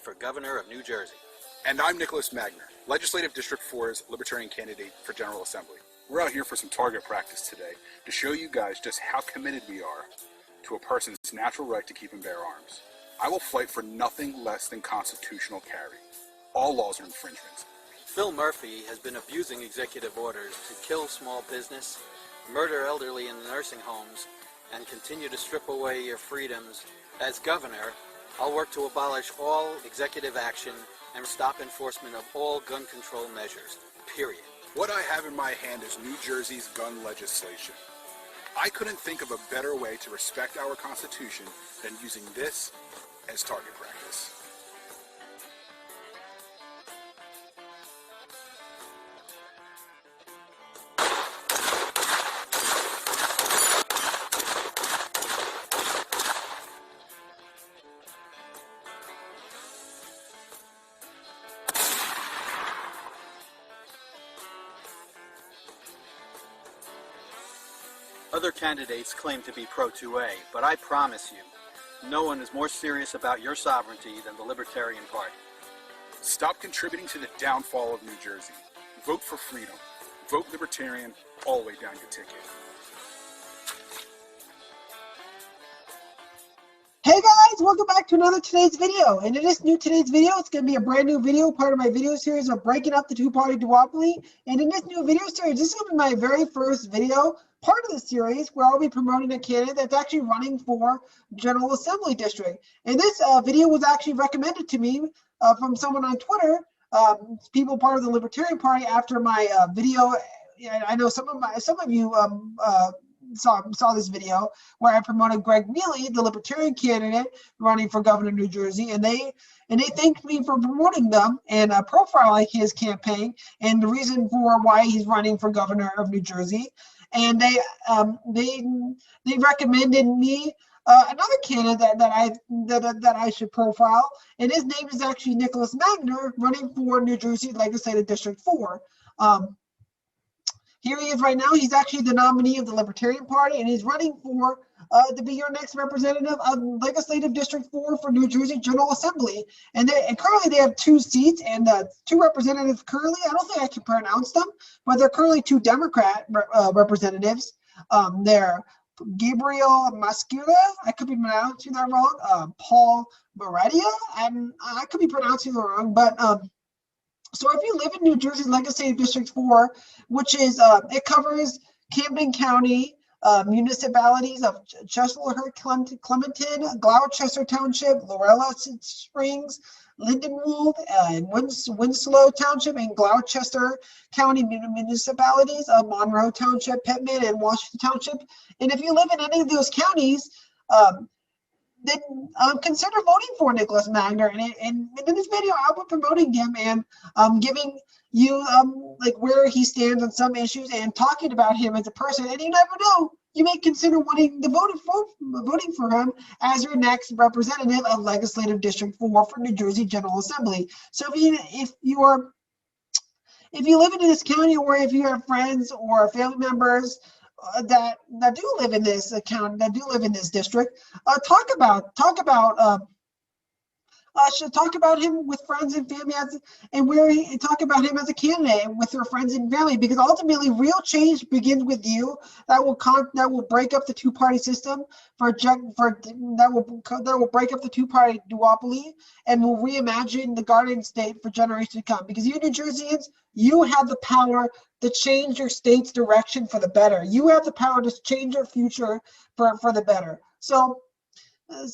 for governor of New Jersey. And I'm Nicholas Magner, Legislative District 4's Libertarian candidate for General Assembly. We're out here for some target practice today to show you guys just how committed we are to a person's natural right to keep and bear arms. I will fight for nothing less than constitutional carry. All laws are infringements. Phil Murphy has been abusing executive orders to kill small business, murder elderly in nursing homes, and continue to strip away your freedoms. As governor, I'll work to abolish all executive action and stop enforcement of all gun control measures, period. What I have in my hand is New Jersey's gun legislation. I couldn't think of a better way to respect our Constitution than using this as target practice. Other candidates claim to be pro-2A, but I promise you, no one is more serious about your sovereignty than the Libertarian Party. Stop contributing to the downfall of New Jersey. Vote for freedom. Vote Libertarian all the way down your ticket. Hey guys, welcome back to another today's video. And in this today's video, it's going to be a brand new video, part of my video series of breaking up the two-party duopoly. And in this new video series, this is going to be my very first video, part of the series, where I'll be promoting a candidate that's actually running for General Assembly District. And this video was actually recommended to me from someone on Twitter, people part of the Libertarian Party, after my video. I know some of you saw this video where I promoted Greg Neely, the Libertarian candidate running for governor of New Jersey, and they thanked me for promoting them and profiling his campaign and the reason for why he's running for governor of New Jersey. And they recommended me another candidate that I should profile, and his name is actually Nicholas Magner, running for New Jersey Legislative District 4. Here he is right now. He's actually the nominee of the Libertarian Party, and he's running for to be your next representative of Legislative District 4 for New Jersey General Assembly. And currently they have 2 seats and 2 representatives currently. I don't think I can pronounce them, but they're currently 2 Democrat representatives. They're Gabriel Mascura, I could be pronouncing that wrong, Paul Moretia, and I could be pronouncing it wrong, but so if you live in New Jersey Legislative District 4, which is, it covers Camden County, municipalities of Chislehurst, Clementon, Gloucester Township, Lorella Springs, Lindenwood, and Winslow Township, and Gloucester County municipalities of Monroe Township, Pittman, and Washington Township. And if you live in any of those counties, then consider voting for Nicholas Magner. And in this video, I'll be promoting him and giving you like where he stands on some issues and talking about him as a person. And you never know, you may consider voting for him as your next representative of Legislative District 4 for New Jersey General Assembly. So if you live in this county, or if you have friends or family members that do live in this county, that do live in this district, talk about him with friends and family, and talk about him as a candidate with your friends and family, because ultimately real change begins with you. That will break up the two-party system that will break up the two-party duopoly and will reimagine the garden state for generations to come. Because you New Jerseyans, you have the power to change your state's direction for the better. You have the power to change your future for the better. So give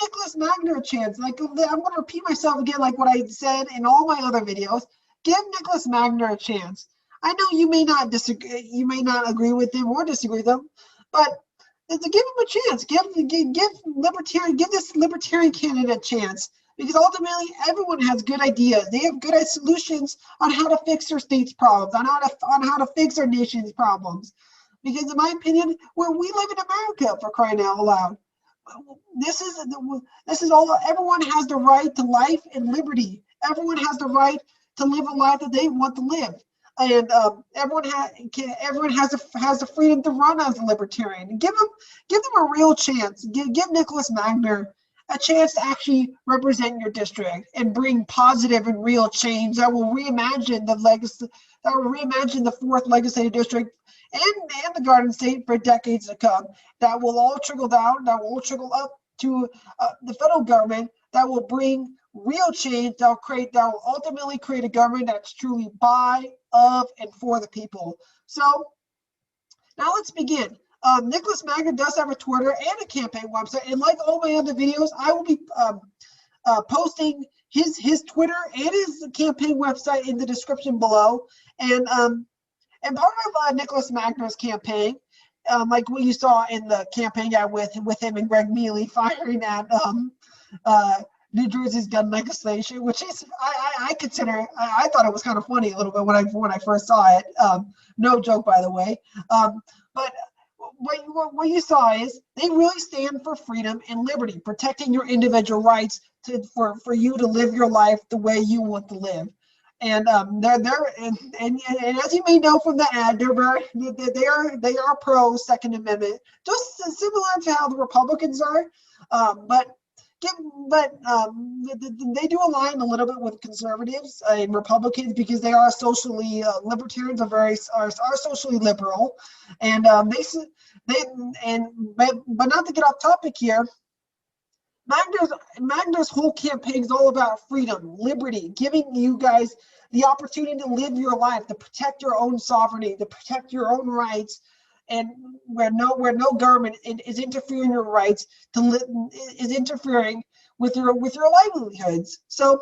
Nicholas Magner a chance. Like, I'm going to repeat myself again, like what I said in all my other videos. Give Nicholas Magner a chance. I know you may not disagree, you may not agree with him or disagree with him, but give him a chance. Give this Libertarian candidate a chance, because ultimately everyone has good ideas. They have good solutions on how to fix their state's problems, on how to fix our nation's problems. Because in my opinion, we live in America, for crying out loud. This is all. Everyone has the right to life and liberty. Everyone has the right to live a life that they want to live, and everyone has the freedom to run as a libertarian. Give them a real chance. Give Nicholas Magner a chance to actually represent your district and bring positive and real change that will reimagine the legacy, that will reimagine the 4th legislative district and the Garden State for decades to come. That will all trickle down, that will all trickle up to the federal government, that will bring real change, that will ultimately create a government that's truly by, of, and for the people. So now let's begin. Nicholas Magner does have a Twitter and a campaign website, and like all my other videos, I will be posting his Twitter and his campaign website in the description below. And part of Nicholas Magner's campaign, like what you saw in the campaign ad with him and Greg Mealy firing at New Jersey's gun legislation, which is I consider, I thought it was kind of funny a little bit when I first saw it. No joke, by the way. But what you saw is they really stand for freedom and liberty, protecting your individual rights for you to live your life the way you want to live. And and as you may know from the ad, they are pro Second Amendment, just similar to how the Republicans are, but they do align a little bit with conservatives and Republicans because they are socially libertarians are socially liberal, and but not to get off topic here. Magner's whole campaign is all about freedom, liberty, giving you guys the opportunity to live your life, to protect your own sovereignty, to protect your own rights, and where no government is interfering your rights, is interfering with your livelihoods. So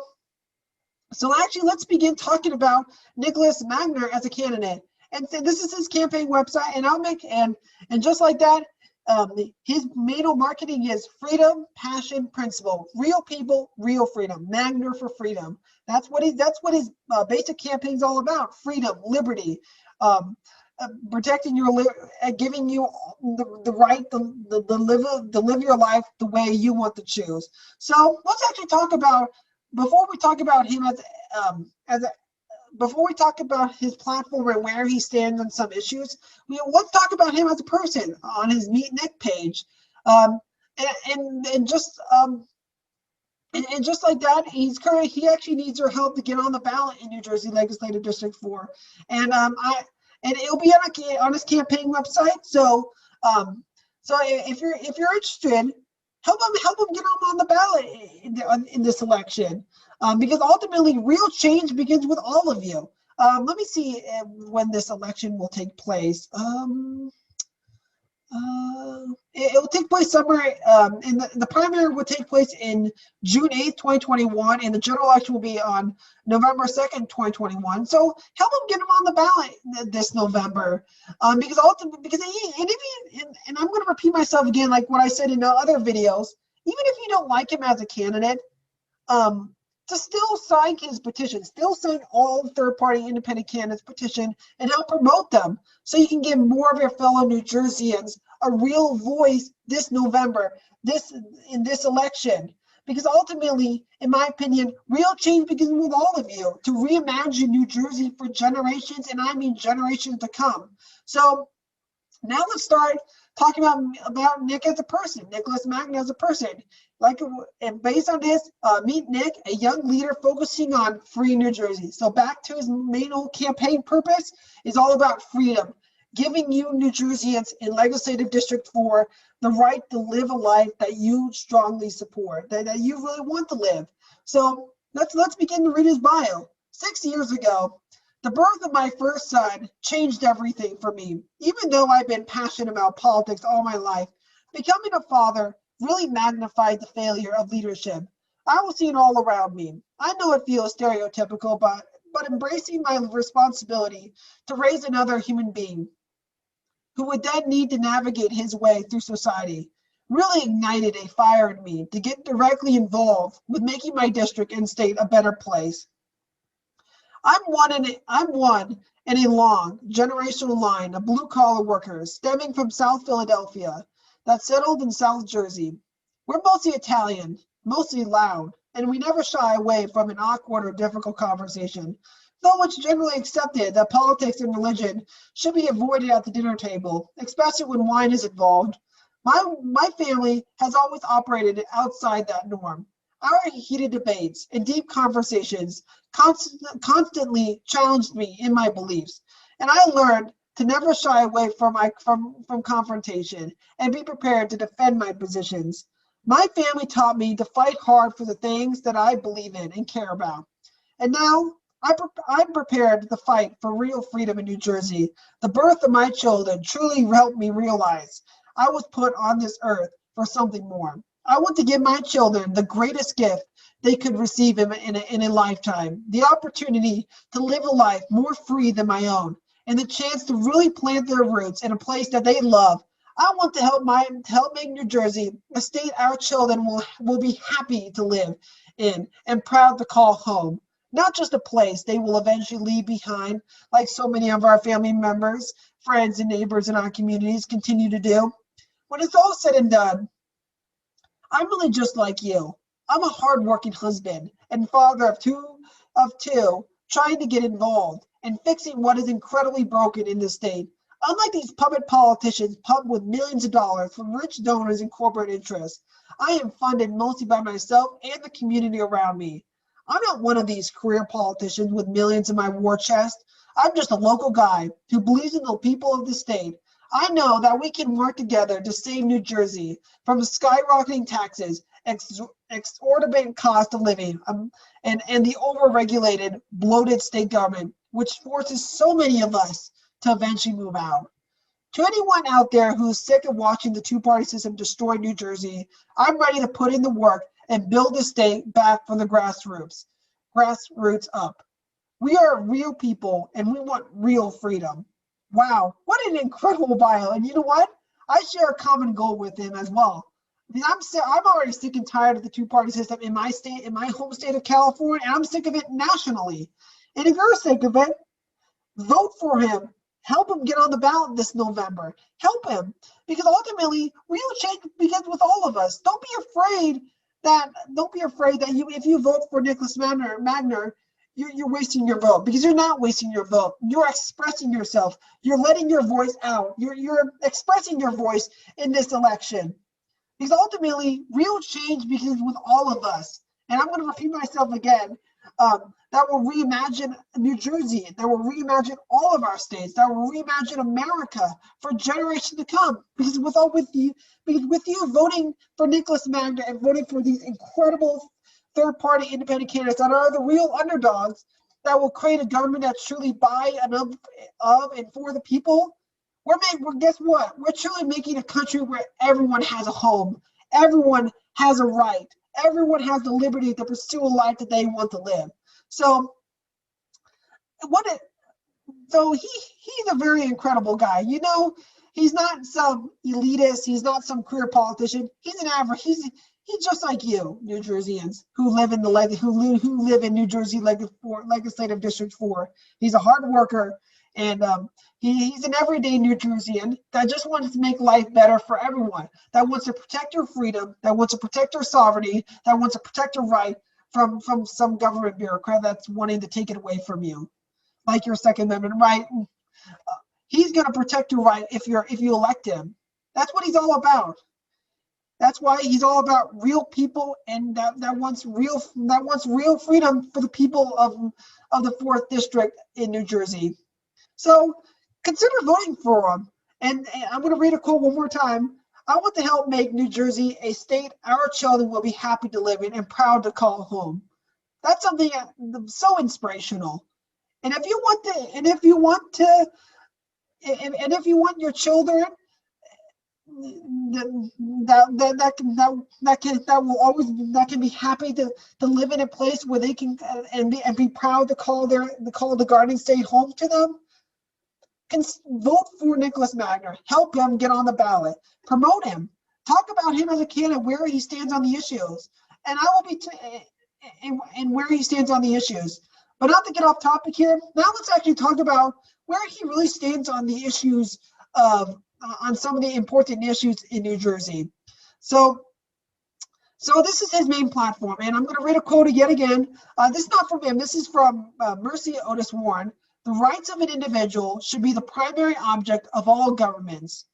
actually, let's begin talking about Nicholas Magner as a candidate. And so this is his campaign website, and I'll make and just like that. His main marketing is freedom, passion, principle, real people, real freedom. Magner for freedom. That's what his basic campaign is all about. Freedom, liberty, protecting giving you the right to live your life the way you want to choose. So let's actually talk about, before we talk about him before we talk about his platform and where he stands on some issues, let's talk about him as a person on his Meet Nick page. And just like that, he actually needs your help to get on the ballot in New Jersey Legislative District 4. And it'll be on his campaign website. So if you're interested, help him get on the ballot in this election. Because ultimately, real change begins with all of you. Let me see when this election will take place. It will take place somewhere, the primary will take place in June 8th, 2021, and the general election will be on November 2nd, 2021. So help him get him on the ballot this November, because ultimately, and I'm going to repeat myself again, like what I said in other videos. Even if you don't like him as a candidate, to still sign his petition, still sign all third-party independent candidates' petition and help promote them so you can give more of your fellow New Jerseyans a real voice this November, in this election. Because ultimately, in my opinion, real change begins with all of you to reimagine New Jersey for generations, and I mean generations to come. So now let's start talking about Nick as a person, Nicholas Magner as a person. And based on this, meet Nick, a young leader focusing on free New Jersey. So back to his main campaign purpose is all about freedom, giving you New Jerseyans in Legislative District 4 the right to live a life that you strongly support, that you really want to live. So let's begin to read his bio. 6 years ago, the birth of my first son changed everything for me. Even though I've been passionate about politics all my life, becoming a father really magnified the failure of leadership. I was seeing all around me. I know it feels stereotypical, but embracing my responsibility to raise another human being who would then need to navigate his way through society really ignited a fire in me to get directly involved with making my district and state a better place. I'm one in a long generational line of blue-collar workers stemming from South Philadelphia that settled in South Jersey. We're mostly Italian, mostly loud, and we never shy away from an awkward or difficult conversation, though it's generally accepted that politics and religion should be avoided at the dinner table, especially when wine is involved. My family has always operated outside that norm. Our heated debates and deep conversations constantly challenged me in my beliefs, and I learned to never shy away from confrontation and be prepared to defend my positions. My family taught me to fight hard for the things that I believe in and care about. And now I'm prepared to fight for real freedom in New Jersey. The birth of my children truly helped me realize I was put on this earth for something more. I want to give my children the greatest gift they could receive in a lifetime, the opportunity to live a life more free than my own, and the chance to really plant their roots in a place that they love. I want to help make New Jersey a state our children will be happy to live in and proud to call home. Not just a place they will eventually leave behind, like so many of our family members, friends, and neighbors in our communities continue to do. When it's all said and done, I'm really just like you. I'm a hardworking husband and father of two, trying to get involved and fixing what is incredibly broken in the state. Unlike these puppet politicians pumped with millions of dollars from rich donors and corporate interests, I am funded mostly by myself and the community around me. I'm not one of these career politicians with millions in my war chest. I'm just a local guy who believes in the people of the state. I know that we can work together to save New Jersey from skyrocketing taxes, exorbitant cost of living, and the overregulated, bloated state government, which forces so many of us to eventually move out. To anyone out there who's sick of watching the two-party system destroy New Jersey, I'm ready to put in the work and build the state back from the grassroots up. We are real people and we want real freedom. Wow, what an incredible bio. And you know what? I share a common goal with him as well. I mean, I'm already sick and tired of the two-party system in my state, in my home state of California, and I'm sick of it nationally. And if you're sick of it, vote for him. Help him get on the ballot this November. Help him, because ultimately, real change begins with all of us. Don't be afraid that if you vote for Nicholas Magner, you're wasting your vote, because you're not wasting your vote. You're expressing yourself. You're letting your voice out. You're expressing your voice in this election. Because ultimately, real change begins with all of us. And I'm going to repeat myself again. That will reimagine New Jersey. That will reimagine all of our states. That will reimagine America for generations to come. Because with you voting for Nicholas Magner and voting for these incredible third-party independent candidates that are the real underdogs that will create a government that's truly by and of and for the people, guess what? We're truly making a country where everyone has a home, everyone has a right, everyone has the liberty to pursue a life that they want to live. So he's a very incredible guy. You know, he's not some elitist, he's not some career politician. He's an average. He's just like you, New Jerseyans who live in New Jersey Legislative District 4. He's a hard worker, and he's an everyday New Jerseyan that just wants to make life better for everyone, that wants to protect your freedom, that wants to protect your sovereignty, that wants to protect your right from some government bureaucrat that's wanting to take it away from you, like your Second Amendment right. He's going to protect your right if you elect him. That's what he's all about. That's why he's all about real people, and that wants real freedom for the people of the 4th District in New Jersey. So consider voting for him. And I'm going to read a quote one more time. I want to help make New Jersey a state our children will be happy to live in and proud to call home. That's something so inspirational. And if you want your children that can be happy to live in a place where they can and be proud to call the Garden State home to them, vote for Nicholas Magner. Help him get on the ballot. Promote him. Talk about him as a candidate, where he stands on the issues, and I will be and where he stands on the issues. But not to get off topic here. Now let's actually talk about where he really stands on the issues of on some of the important issues in New Jersey. So this is his main platform, and I'm going to read a quote yet again. This is not from him. This is from Mercy Otis Warren. The rights of an individual should be the primary object of all governments.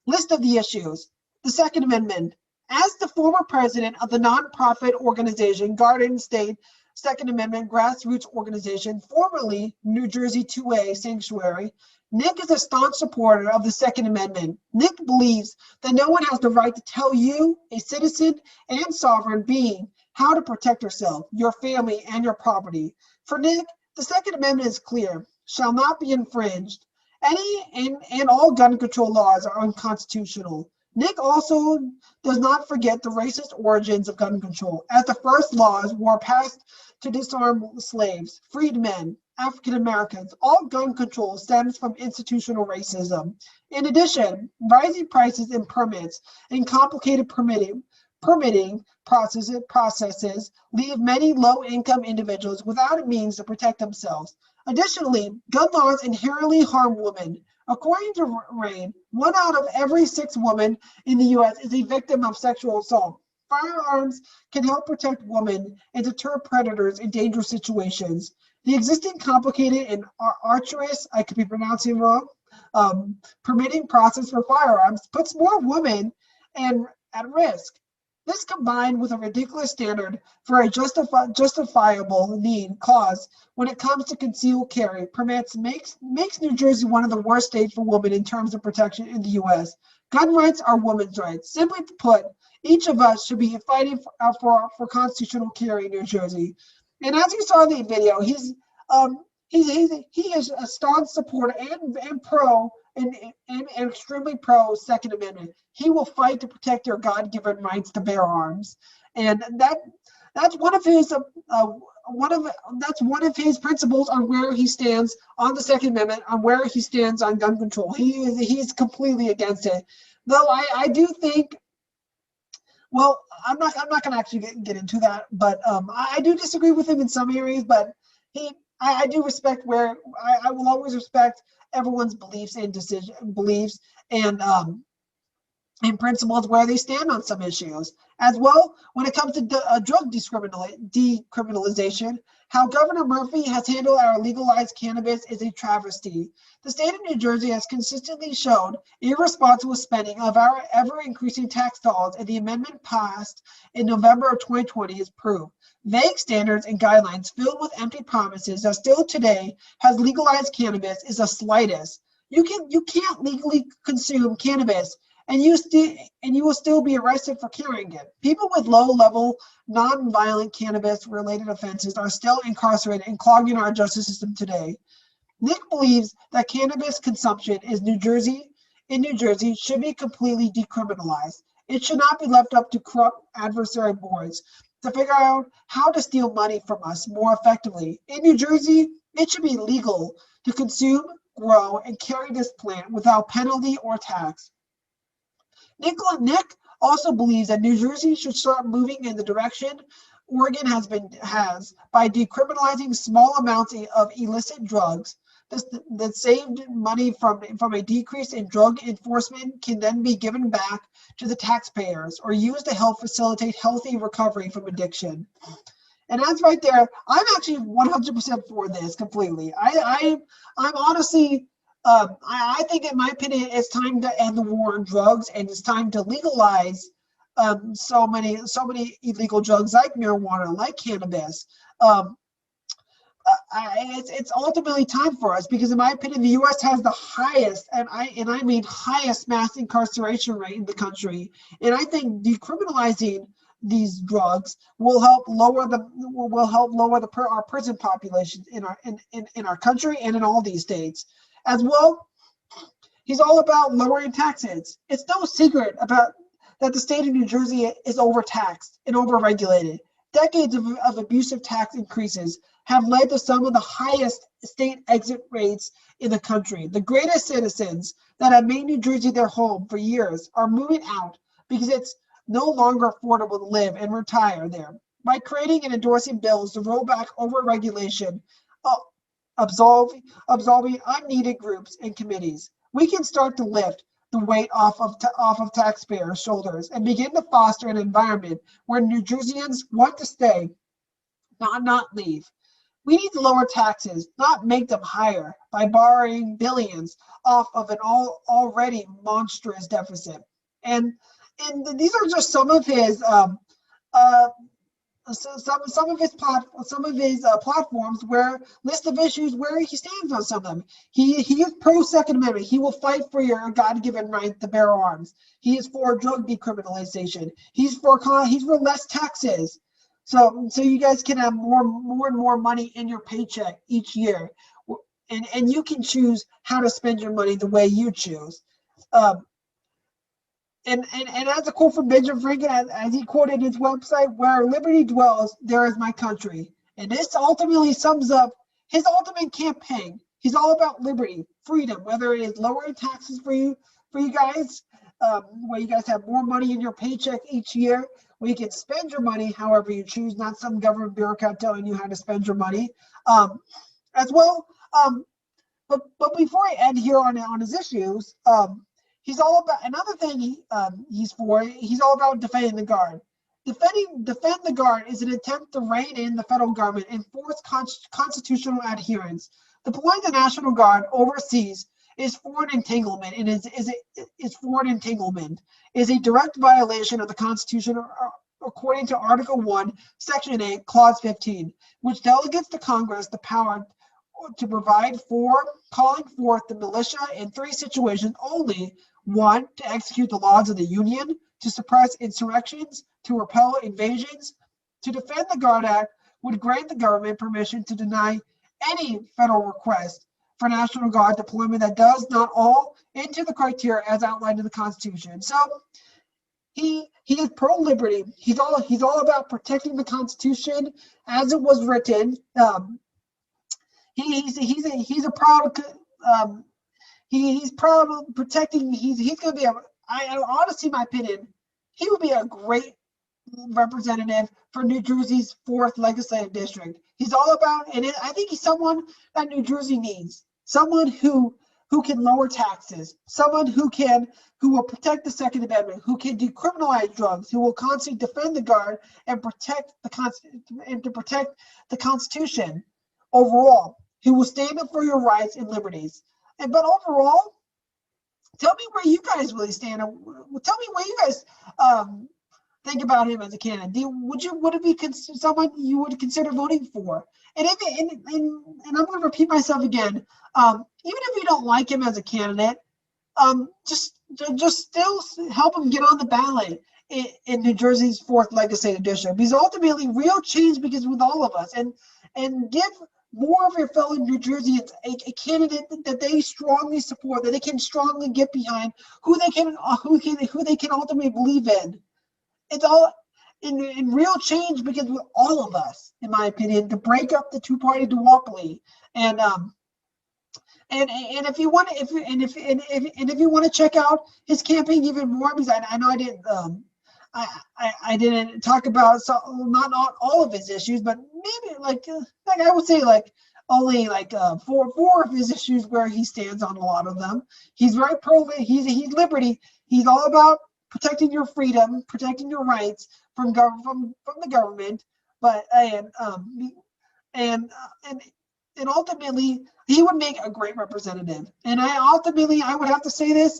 List of the issues: The Second Amendment. As the former president of the nonprofit organization Garden State Second Amendment grassroots organization, formerly New Jersey 2A Sanctuary, Nick is a staunch supporter of the Second Amendment. Nick believes that no one has the right to tell you, a citizen and sovereign being, how to protect yourself, your family, and your property. For Nick, the Second Amendment is clear, shall not be infringed. Any and all gun control laws are unconstitutional. Nick also does not forget the racist origins of gun control, as the first laws were passed to disarm slaves, freedmen, African Americans. All gun control stems from institutional racism. In addition, rising prices in permits and complicated permitting processes leave many low-income individuals without a means to protect themselves. Additionally, gun laws inherently harm women. According to RAID, 1 out of every 6 women in the U.S. is a victim of sexual assault. Firearms can help protect women and deter predators in dangerous situations. The existing complicated and arduous, I could be pronouncing wrong, permitting process for firearms puts more women at risk. This, combined with a ridiculous standard for a justifiable need clause when it comes to concealed carry permits, makes New Jersey one of the worst states for women in terms of protection in the U.S. Gun rights are women's rights. Simply put, each of us should be fighting for constitutional carry in New Jersey. And as you saw in the video, he is a staunch supporter and pro and extremely pro Second Amendment. He will fight to protect your God-given rights to bear arms, and that's one of his principles on where he stands on the Second Amendment, on where he stands on gun control. He's completely against it. Though I do think, well, I'm not going to actually get into that, but I do disagree with him in some areas. But I do respect where I will always respect everyone's beliefs and and principles where they stand on some issues. As well, when it comes to drug decriminalization, how Governor Murphy has handled our legalized cannabis is a travesty. The state of New Jersey has consistently shown irresponsible spending of our ever-increasing tax dollars, and the amendment passed in November of 2020 is proof. Vague standards and guidelines filled with empty promises that still today has legalized cannabis is the slightest. You can't legally consume cannabis and you will still be arrested for carrying it. People with low-level, non-violent cannabis-related offenses are still incarcerated and clogging our justice system today. Nick believes that cannabis consumption in New Jersey should be completely decriminalized. It should not be left up to corrupt adversary boards to figure out how to steal money from us more effectively. In New Jersey, it should be legal to consume, grow, and carry this plant without penalty or tax. Nick also believes that New Jersey should start moving in the direction Oregon has by decriminalizing small amounts of illicit drugs. That saved money from a decrease in drug enforcement can then be given back to the taxpayers or used to help facilitate healthy recovery from addiction. And that's right there. I'm actually 100% for this completely. I'm honestly. I think, in my opinion, it's time to end the war on drugs, and it's time to legalize so many illegal drugs like marijuana, like cannabis. It's ultimately time for us, because, in my opinion, the U.S. has the highest, and I mean highest, mass incarceration rate in the country. And I think decriminalizing these drugs will help lower our prison population in our country and in all these states. As well, he's all about lowering taxes. It's no secret that the state of New Jersey is overtaxed and overregulated. Decades of abusive tax increases have led to some of the highest state exit rates in the country. The greatest citizens that have made New Jersey their home for years are moving out because it's no longer affordable to live and retire there. By creating and endorsing bills to roll back overregulation, absolving unneeded groups and committees, we can start to lift the weight off of taxpayers' shoulders and begin to foster an environment where New Jerseyans want to stay, not leave. We need to lower taxes, not make them higher, by borrowing billions off of an already monstrous deficit. And and these are just some of his some of his platforms where list of issues where he stands on some of them. He is pro Second Amendment. He will fight for your God-given right to bear arms. He is for drug decriminalization. He's for less taxes, so you guys can have more and more money in your paycheck each year, and you can choose how to spend your money the way you choose. And as a quote from Benjamin Franklin, as he quoted his website, "Where liberty dwells, there is my country." And this ultimately sums up his ultimate campaign. He's all about liberty, freedom, whether it is lowering taxes for you guys, where you guys have more money in your paycheck each year, where you can spend your money however you choose, not some government bureaucrat telling you how to spend your money, as well. But before I end here on his issues, he's all about another thing. He's all about defending the guard. Defend the guard is an attempt to rein in the federal government and force constitutional adherence. Deploying the National Guard overseas is foreign entanglement and is a direct violation of the Constitution, according to Article 1, Section 8, Clause 15, which delegates to Congress the power to provide for calling forth the militia in 3 situations only: 1, to execute the laws of the Union; 2, to suppress insurrections; 3, to repel invasions. To defend the Guard Act would grant the government permission to deny any federal request for National Guard deployment that does not all into the criteria as outlined in the Constitution. So he is pro-liberty. He's all about protecting the Constitution as it was written. He's proud of protecting. He's going to be honestly, my opinion, he would be a great representative for New Jersey's 4th legislative district. He's all about, and I think he's someone that New Jersey needs. Someone who can lower taxes, someone who will protect the Second Amendment, who can decriminalize drugs, who will constantly defend the guard and protect the Constitution overall, who will stand up for your rights and liberties. But overall, tell me where you guys really stand. Tell me where you guys think about him as a candidate. Would it be someone you would consider voting for? And I'm going to repeat myself again. Even if you don't like him as a candidate, just still help him get on the ballot in New Jersey's 4th legislative district, because ultimately real change begins with all of us. And give more of your fellow New Jerseyans a candidate that they strongly support, that they can strongly get behind, who they can ultimately believe in. It's all in real change because with all of us, in my opinion, to break up the two-party duopoly. And if you want to check out his campaign even more, because I know I didn't talk about not all of his issues, but maybe like I would say only four of his issues where he stands on a lot of them. He's very pro. He's liberty. He's all about protecting your freedom, protecting your rights from the government. But and ultimately he would make a great representative. And I would have to say this.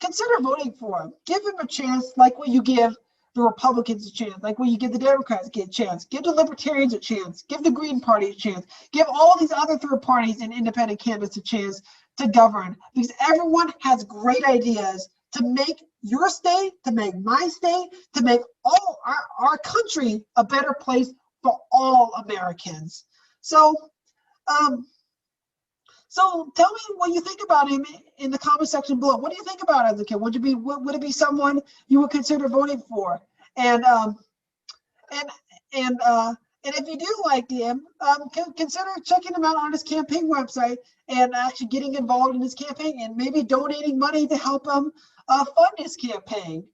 Consider voting for him. Give him a chance, like what you give the Republicans a chance, like what you give the Democrats a chance. Give the Libertarians a chance. Give the Green Party a chance. Give all these other third parties and independent candidates a chance to govern, because everyone has great ideas to make your state, to make my state, to make all our country a better place for all Americans. So tell me what you think about him in the comment section below. What do you think about him as a kid? Would it be someone you would consider voting for? And if you do like him, consider checking him out on his campaign website and actually getting involved in his campaign and maybe donating money to help him fund his campaign.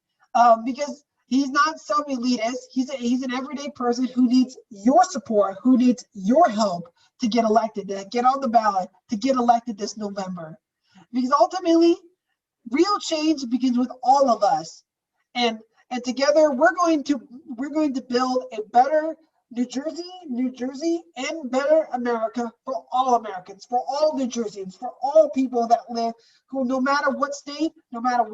Because he's not some elitist. He's an everyday person who needs your support, who needs your help to get elected, to get on the ballot, to get elected this November. Because ultimately, real change begins with all of us. And together we're going to build a better New Jersey, and better America for all Americans, for all New Jerseyans, for all people that live, who no matter what state, no matter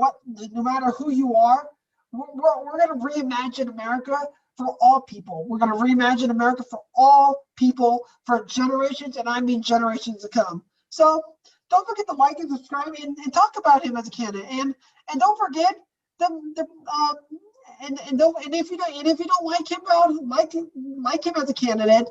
who you are, we're going to reimagine America for all people. We're going to reimagine America for all people for generations, and I mean generations to come. So don't forget to like and subscribe and talk about him as a candidate, and don't forget and if you don't like him as a candidate,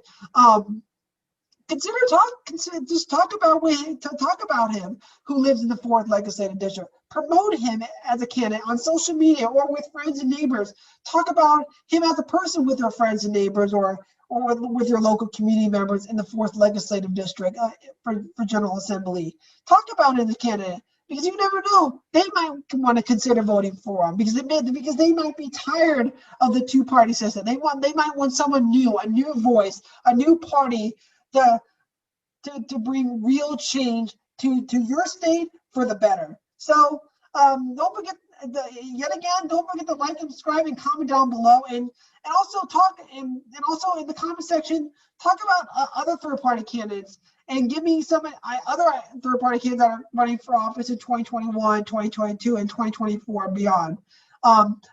just talk about him who lives in the 4th legislative district. Promote him as a candidate on social media or with friends and neighbors. Talk about him as a person with your friends and neighbors, or with your local community members in the 4th legislative district for General Assembly. Talk about him as a candidate, because you never know, they might want to consider voting for him because they might be tired of the two-party system. They might want someone new, a new voice, a new party to bring real change to your state for the better. So don't forget don't forget to like and subscribe and comment down below, and also also in the comment section talk about other third-party candidates, and give me some other third-party candidates that are running for office in 2021, 2022, and 2024 and beyond.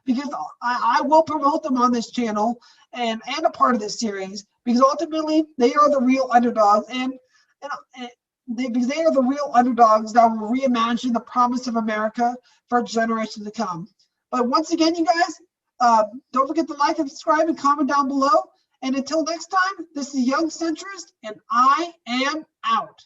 Because I will promote them on this channel and a part of this series, because ultimately they are the real underdogs, because they are the real underdogs that will reimagine the promise of America for generations to come. But once again, you guys, don't forget to like and subscribe and comment down below. And until next time, this is Young Centrist, and I am out.